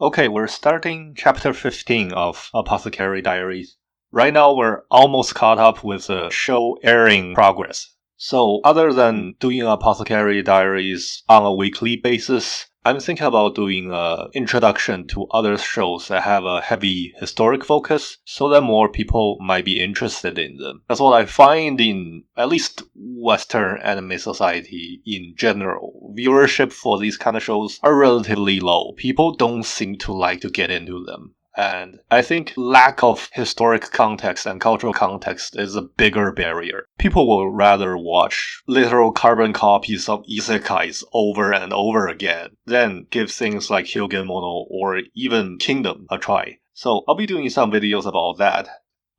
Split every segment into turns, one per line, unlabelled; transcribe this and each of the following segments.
Okay, we're starting chapter 15 of Apothecary Diaries. Right now, we're almost caught up with the show airing progress. So, other than doing Apothecary Diaries on a weekly basis, I'm thinking about doing an introduction to other shows that have a heavy historic focus so that more people might be interested in them. That's what I find in at least Western anime society in general. Viewership for these kind of shows are relatively low. People don't seem to like to get into them. And I think lack of historic context and cultural context is a bigger barrier. People will rather watch literal carbon copies of isekais over and over again than give things like Hyugen-mono or even Kingdom a try. So I'll be doing some videos about that.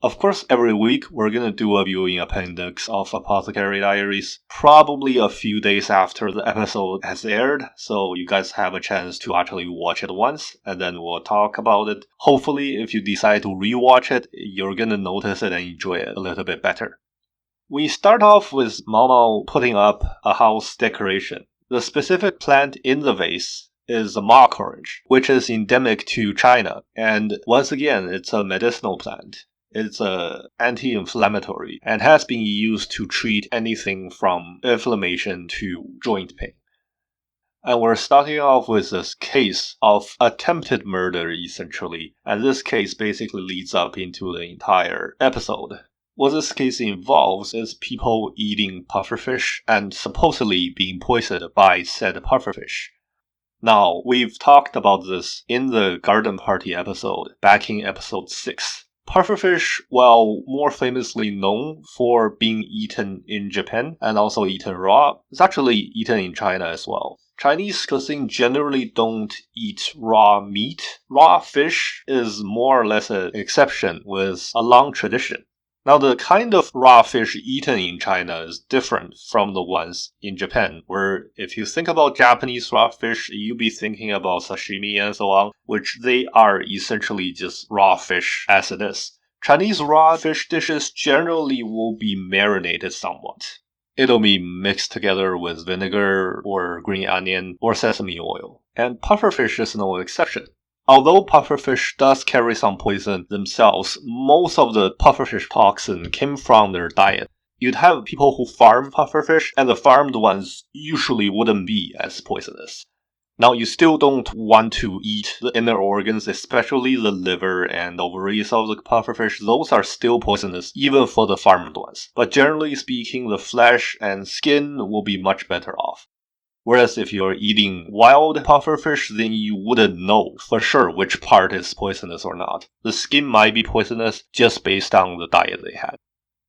Of course, every week we're gonna do a viewing appendix of Apothecary Diaries, probably a few days after the episode has aired, so you guys have a chance to actually watch it once, and then we'll talk about it. Hopefully, if you decide to rewatch it, you're gonna notice it and enjoy it a little bit better. We start off with Mao Mao putting up a house decoration. The specific plant in the vase is the mock orange, which is endemic to China, and once again, it's a medicinal plant. It's anti-inflammatory and has been used to treat anything from inflammation to joint pain. And we're starting off with this case of attempted murder, essentially, and this case basically leads up into the entire episode. What this case involves is people eating pufferfish and supposedly being poisoned by said pufferfish. Now, we've talked about this in the garden party episode, back in episode 6. Pufferfish, while more famously known for being eaten in Japan and also eaten raw, is actually eaten in China as well. Chinese cuisine generally don't eat raw meat. Raw fish is more or less an exception with a long tradition. Now, the kind of raw fish eaten in China is different from the ones in Japan, where if you think about Japanese raw fish, you'll be thinking about sashimi and so on, which they are essentially just raw fish as it is. Chinese raw fish dishes generally will be marinated somewhat. It'll be mixed together with vinegar or green onion or sesame oil. And pufferfish is no exception. Although pufferfish does carry some poison themselves, most of the pufferfish toxin came from their diet. You'd have people who farm pufferfish, and the farmed ones usually wouldn't be as poisonous. Now, you still don't want to eat the inner organs, especially the liver and ovaries of the pufferfish. Those are still poisonous, even for the farmed ones. But generally speaking, the flesh and skin will be much better off. Whereas if you're eating wild pufferfish, then you wouldn't know for sure which part is poisonous or not. The skin might be poisonous just based on the diet they had.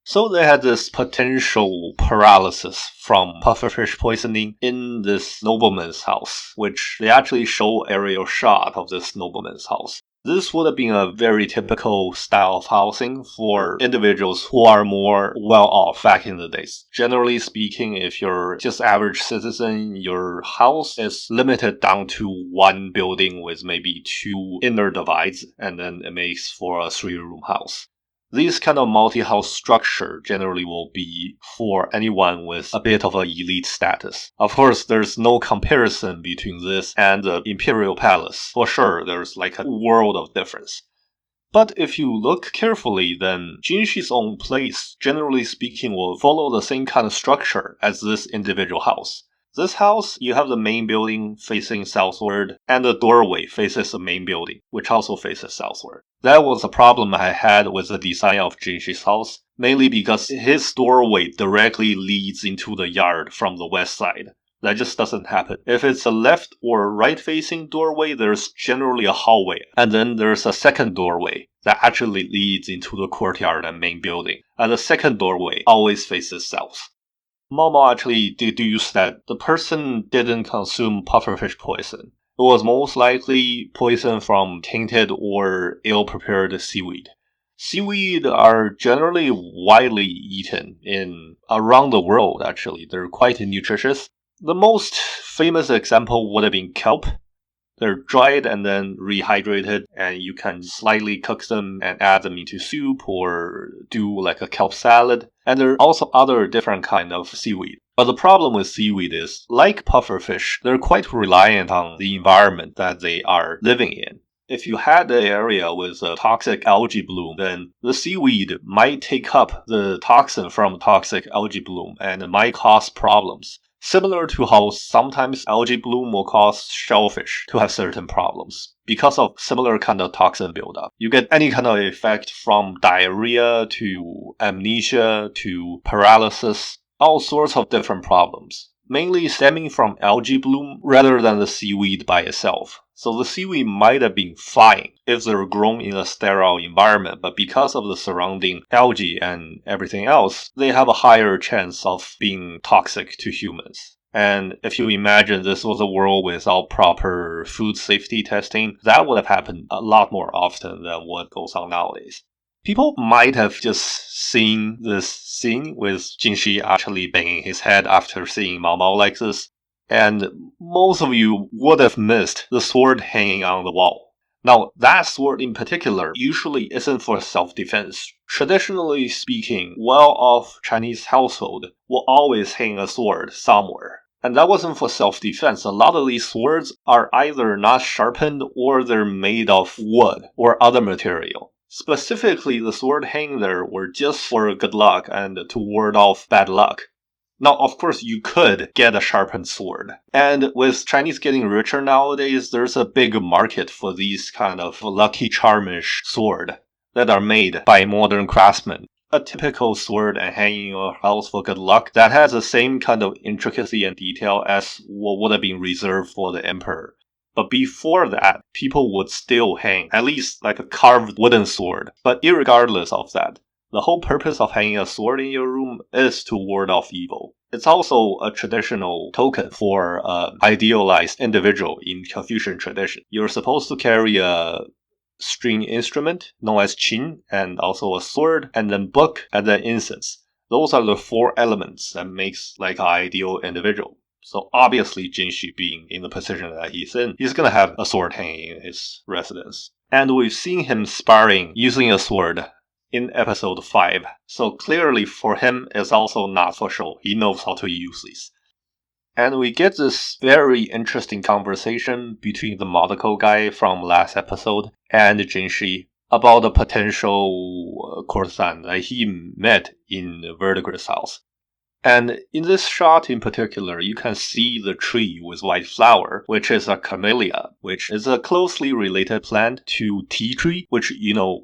So they had this potential paralysis from pufferfish poisoning in this nobleman's house, which they actually show aerial shot of this nobleman's house. This would have been a very typical style of housing for individuals who are more well-off back in the days. Generally speaking, if you're just average citizen, your house is limited down to one building with maybe 2 inner divides, and then it makes for a 3-room house. This kind of multi-house structure generally will be for anyone with a bit of an elite status. Of course, there's no comparison between this and the Imperial Palace. For sure, there's like a world of difference. But if you look carefully, then Jinshi's own place, generally speaking, will follow the same kind of structure as this individual house. This house, you have the main building facing southward, and the doorway faces the main building, which also faces southward. That was a problem I had with the design of Jinshi's house, mainly because his doorway directly leads into the yard from the west side. That just doesn't happen. If it's a left or right-facing doorway, there's generally a hallway, and then there's a second doorway that actually leads into the courtyard and main building, and the second doorway always faces south. Mao Mao actually deduced that the person didn't consume pufferfish poison. It was most likely poison from tainted or ill-prepared seaweed. Seaweed are generally widely eaten around the world, actually. They're quite nutritious. The most famous example would have been kelp. They're dried and then rehydrated, and you can slightly cook them and add them into soup or do like a kelp salad. And there are also other different kind of seaweed. But the problem with seaweed is, like pufferfish, they're quite reliant on the environment that they are living in. If you had an area with a toxic algae bloom, then the seaweed might take up the toxin from toxic algae bloom and it might cause problems. Similar to how sometimes algae bloom will cause shellfish to have certain problems because of similar kind of toxin buildup. You get any kind of effect from diarrhea to amnesia to paralysis, all sorts of different problems, mainly stemming from algae bloom rather than the seaweed by itself. So the seaweed might have been fine if they were grown in a sterile environment, but because of the surrounding algae and everything else, they have a higher chance of being toxic to humans. And if you imagine this was a world without proper food safety testing, that would have happened a lot more often than what goes on nowadays. People might have just seen this scene with Jinshi actually banging his head after seeing Mao Mao like this, and most of you would have missed the sword hanging on the wall. Now, that sword in particular usually isn't for self-defense. Traditionally speaking, well-off Chinese household will always hang a sword somewhere. And that wasn't for self-defense. A lot of these swords are either not sharpened or they're made of wood or other material. Specifically, the sword hanging there were just for good luck and to ward off bad luck. Now, of course, you could get a sharpened sword. And with Chinese getting richer nowadays, there's a big market for these kind of lucky charmish sword that are made by modern craftsmen. A typical sword and hanging in your house for good luck that has the same kind of intricacy and detail as what would have been reserved for the emperor. But before that, people would still hang at least like a carved wooden sword. But irregardless of that, the whole purpose of hanging a sword in your room is to ward off evil. It's also a traditional token for an idealized individual in Confucian tradition. You're supposed to carry a string instrument known as qin, and also a sword, and then book, and then incense. Those are the 4 elements that makes like an ideal individual. So obviously, Jinshi being in the position that he's in, he's gonna have a sword hanging in his residence. And we've seen him sparring using a sword in episode 5. So clearly for him, it's also not for show. He knows how to use these. And we get this very interesting conversation between the monocle guy from last episode and Jinshi about a potential courtesan that he met in Verdigris' house. And in this shot in particular, you can see the tree with white flower, which is a camellia, which is a closely related plant to tea tree, which,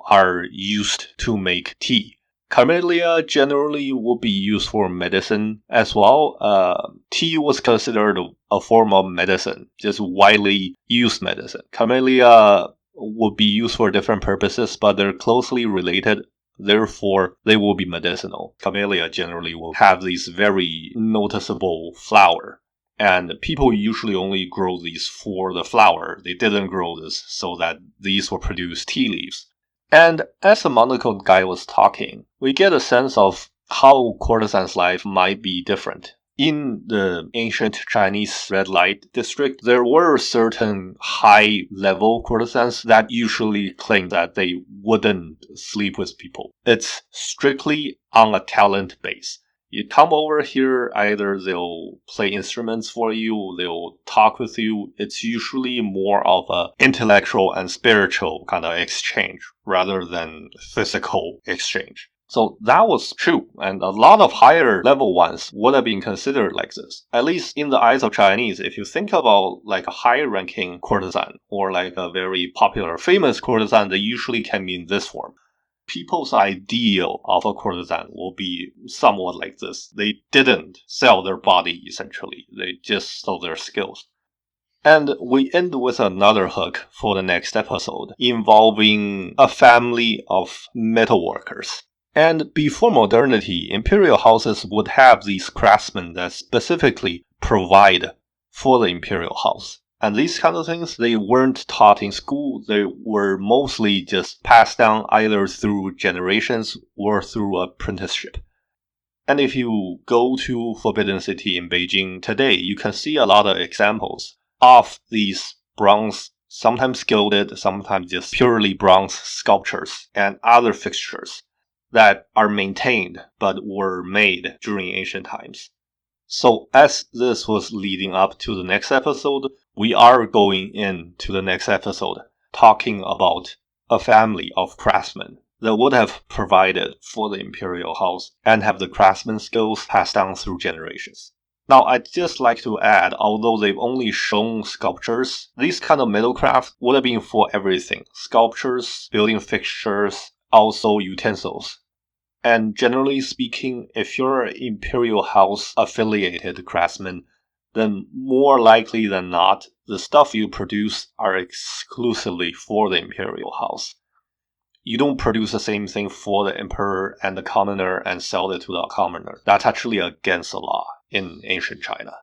are used to make tea. Camellia generally would be used for medicine as well. Tea was considered a form of medicine, just widely used medicine. Camellia would be used for different purposes, but they're closely related. Therefore, they will be medicinal. Camellia generally will have these very noticeable flower. And people usually only grow these for the flower. They didn't grow this so that these will produce tea leaves. And as the monocled guy was talking, we get a sense of how courtesan's life might be different. In the ancient Chinese red light district, there were certain high-level courtesans that usually claimed that they wouldn't sleep with people. It's strictly on a talent base. You come over here, either they'll play instruments for you, they'll talk with you. It's usually more of an intellectual and spiritual kind of exchange rather than physical exchange. So that was true, and a lot of higher level ones would have been considered like this. At least in the eyes of Chinese, if you think about like a high ranking courtesan or like a very popular famous courtesan, they usually can mean this form. People's ideal of a courtesan will be somewhat like this. They didn't sell their body essentially, they just sold their skills. And we end with another hook for the next episode, involving a family of metalworkers. And before modernity, imperial houses would have these craftsmen that specifically provide for the imperial house. And these kind of things, they weren't taught in school. They were mostly just passed down either through generations or through apprenticeship. And if you go to Forbidden City in Beijing today, you can see a lot of examples of these bronze, sometimes gilded, sometimes just purely bronze sculptures and other fixtures that are maintained but were made during ancient times. So as this was leading up to the next episode, we are going into the next episode talking about a family of craftsmen that would have provided for the imperial house and have the craftsman skills passed down through generations. Now, I'd just like to add, although they've only shown sculptures, these kind of metalcraft would have been for everything. Sculptures, building fixtures, also utensils. And generally speaking, if you're an imperial house affiliated craftsman, then more likely than not, the stuff you produce are exclusively for the imperial house. You don't produce the same thing for the emperor and the commoner and sell it to the commoner. That's actually against the law in ancient China.